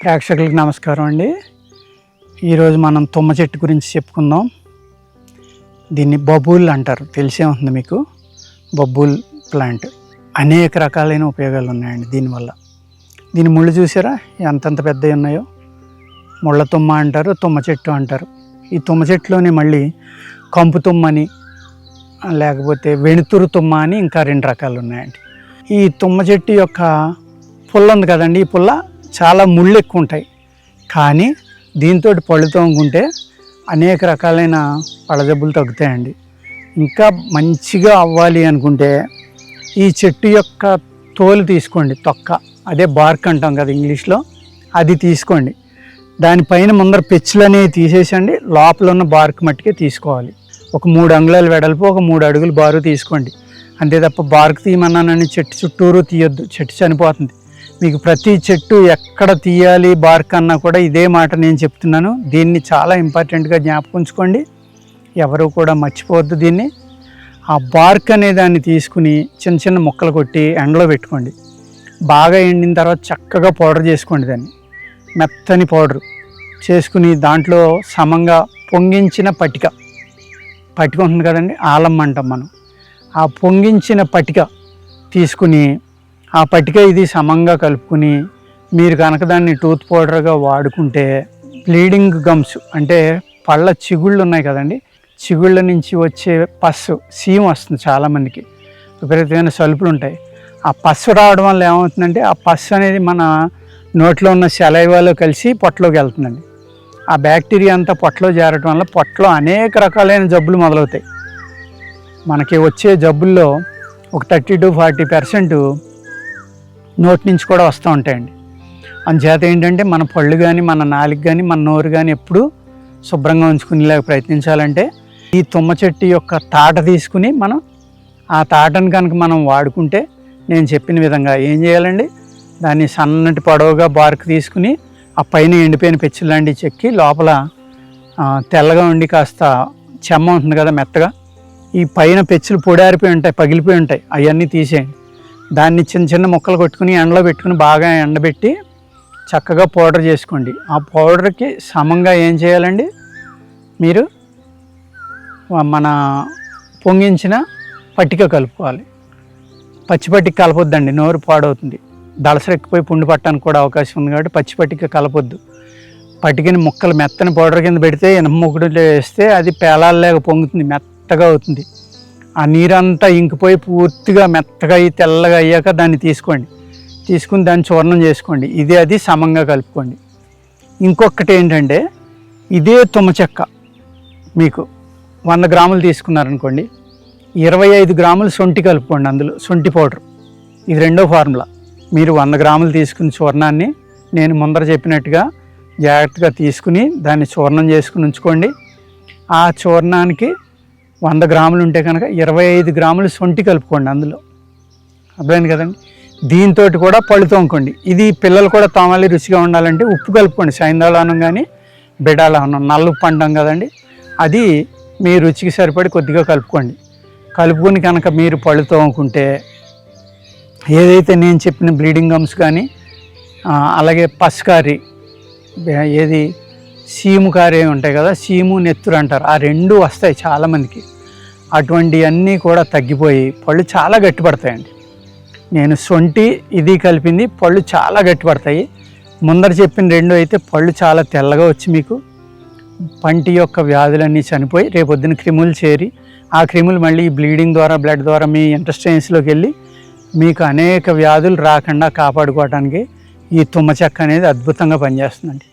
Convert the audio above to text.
ప్రేక్షకులకు నమస్కారం అండి. ఈరోజు మనం తుమ్మ చెట్టు గురించి చెప్పుకుందాం. దీన్ని బబూల్ అంటారు, తెలిసే ఉంటుంది మీకు. బబూల్ ప్లాంట్ అనేక రకాలైన ఉపయోగాలు ఉన్నాయండి దీనివల్ల. దీని ముళ్ళు చూసారా ఎంతంత పెద్దవి ఉన్నాయో. ముళ్ళ తుమ్మ అంటారు, తుమ్మ చెట్టు అంటారు. ఈ తుమ్మ చెట్టులోనే మళ్ళీ కంపు తుమ్మని, లేకపోతే వెణుతురు తుమ్మ అని ఇంకా 2 రకాలు ఉన్నాయండి. ఈ తుమ్మ చెట్టు యొక్క పుల్ల ఉంది కదండి, ఈ పుల్ల చాలా ముళ్ళు ఎక్కువ ఉంటాయి. కానీ దీంతో పళ్ళు తోముకుంటే అనేక రకాలైన పళ్ళజబ్బులు తగ్గుతాయండి. ఇంకా మంచిగా అవ్వాలి అనుకుంటే ఈ చెట్టు యొక్క తోలు తీసుకోండి, తొక్క, అదే బార్క్ అంటాం కదా ఇంగ్లీష్లో, అది తీసుకోండి. దానిపైన ముందర పెచ్చులు అనేవి తీసేసండి, లోపల ఉన్న బార్క్ మట్టికే తీసుకోవాలి. ఒక 3 అంగుళాల వెడల్పు, ఒక 3 అడుగులు బారు తీసుకోండి. అంతే తప్ప బార్క్ తీయమన్నానని చెట్టు చుట్టూరు తీయొద్దు, చెట్టు చనిపోతుంది. మీకు ప్రతి చెట్టు ఎక్కడ తీయాలి బార్క్ అన్నా కూడా ఇదే మాట నేను చెప్తున్నాను. దీన్ని చాలా ఇంపార్టెంట్గా జ్ఞాపకం ఉంచుకోండి, ఎవరు కూడా మర్చిపోవద్దు దీన్ని. ఆ బార్క్ అనే దాన్ని తీసుకుని చిన్న చిన్న ముక్కలు కొట్టి ఎండలో పెట్టుకోండి. బాగా ఎండిన తర్వాత చక్కగా పౌడర్ చేసుకోండి. దాన్ని మెత్తని పౌడర్ చేసుకుని దాంట్లో సమంగా పొంగించిన పటిక ఉంటుంది కదండి, ఆలం అంటాం మనం. ఆ పొంగించిన పటిక తీసుకుని ఆ పటిక ఇది సమంగా కలుపుకుని మీరు కనుక దాన్ని టూత్ పౌడర్గా వాడుకుంటే బ్లీడింగ్ గమ్స్ అంటే పళ్ళ చిగుళ్ళు ఉన్నాయి కదండి, చిగుళ్ళ నుంచి వచ్చే పస్సు, సీమ్ వస్తుంది చాలామందికి, విపరీతమైన సలుపులు ఉంటాయి. ఆ పస్సు రావడం వల్ల ఏమవుతుందంటే ఆ పస్సు అనేది మన నోట్లో ఉన్న సెలైవాలో కలిసి పొట్టలోకి వెళ్తుందండి. ఆ బ్యాక్టీరియా అంతా పొట్టలో చేరటం వల్ల పొట్టలో అనేక రకాలైన జబ్బులు మొదలవుతాయి. మనకి వచ్చే జబ్బుల్లో ఒక 30 to 40% నోటి నుంచి కూడా వస్తూ ఉంటాయండి. అందుచేత ఏంటంటే మన పళ్ళు కానీ, మన నాలుక కానీ, మన నోరు కానీ ఎప్పుడూ శుభ్రంగా ఉంచుకునేలాగా ప్రయత్నించాలంటే ఈ తుమ్మ చెట్టు యొక్క తాట తీసుకుని మనం ఆ తాటను కనుక మనం వాడుకుంటే నేను చెప్పిన విధంగా ఏం చేయాలండి, దాన్ని సన్నటి పొడవుగా బార్క్ తీసుకుని ఆ పైన ఎండిపోయిన పెచ్చులు లాంటివి చెక్కి లోపల తెల్లగా ఉండి కాస్త చెమ్మ ఉంటుంది కదా మెత్తగా, ఈ పైన పెచ్చులు పొడారిపోయి ఉంటాయి, పగిలిపోయి ఉంటాయి, అవన్నీ తీసేయండి. దాన్ని చిన్న చిన్న ముక్కలు కొట్టుకుని ఎండలో పెట్టుకుని బాగా ఎండబెట్టి చక్కగా పౌడర్ చేసుకోండి. ఆ పౌడర్కి సమంగా ఏం చేయాలండి, మీరు మన పొంగించిన పట్టిక కలుపుకోవాలి. పచ్చి పట్టిక కలపొద్దండి, నోరు పాడవుతుంది. దళసరెక్కిపోయి పుండు పట్టడానికి కూడా అవకాశం ఉంది కాబట్టి పచ్చి పట్టిక కలపొద్దు. పట్టికని ముక్కలు మెత్తని పౌడర్ కింద పెడితే ఎనమ్మొగుడులో వేస్తే అది పేలాల్లాగా పొంగుతుంది, మెత్తగా అవుతుంది. ఆ నీరంతా ఇంకిపోయి పూర్తిగా మెత్తగా తెల్లగా అయ్యాక దాన్ని తీసుకుని దాన్ని చూర్ణం చేసుకోండి. అది సమంగా కలుపుకోండి. ఇంకొకటి ఏంటంటే ఇదే తుమ్మ చెక్క మీకు 100 గ్రాములు తీసుకున్నారనుకోండి, 25 గ్రాములు సొంటి కలుపుకోండి అందులో, సొంటి పౌడర్. ఇది 2వ ఫార్ములా. మీరు 100 గ్రాములు తీసుకుని చూర్ణాన్ని నేను ముందర చెప్పినట్టుగా జాగ్రత్తగా తీసుకుని దాన్ని చూర్ణం చేసుకుని ఉంచుకోండి. ఆ చూర్ణానికి 100 గ్రాములు ఉంటే కనుక 25 గ్రాములు సొంటి కలుపుకోండి అందులో. అర్థమైంది కదండి. దీంతో కూడా పళ్ళు తోముకోండి. ఇది పిల్లలు కూడా తోమాలి, రుచిగా ఉండాలంటే ఉప్పు కలుపుకోండి. సైంధవళానం కానీ బిడాలవనం, నల్ల ఉప్పు అంటాం కదండి, అది మీ రుచికి సరిపడి కొద్దిగా కలుపుకోండి. కలుపుకొని కనుక మీరు పళ్ళు తోముకుంటే ఏదైతే నేను చెప్పిన బ్లీడింగ్ గమ్స్ కానీ అలాగే పస్కారి, సీము కారి ఉంటాయి కదా, సీము నెత్తురు అంటారు, ఆ 2 వస్తాయి చాలామందికి. అటువంటివన్నీ కూడా తగ్గిపోయి పళ్ళు చాలా గట్టిపడతాయండి. నేను సొంటి ఇది కలిపింది, పళ్ళు చాలా గట్టిపడతాయి. ముందర చెప్పిన 2 అయితే పళ్ళు చాలా తెల్లగా వచ్చి మీకు పంటి యొక్క వ్యాధులన్నీ చనిపోయి రేపొద్దున క్రిములు చేరి ఆ క్రిములు మళ్ళీ బ్లీడింగ్ ద్వారా, బ్లడ్ ద్వారా మీ ఇంటెస్టైన్స్లోకి వెళ్ళి మీకు అనేక వ్యాధులు రాకుండా కాపాడుకోవడానికి ఈ తుమ్మ చెక్క అనేది అద్భుతంగా పనిచేస్తుందండి.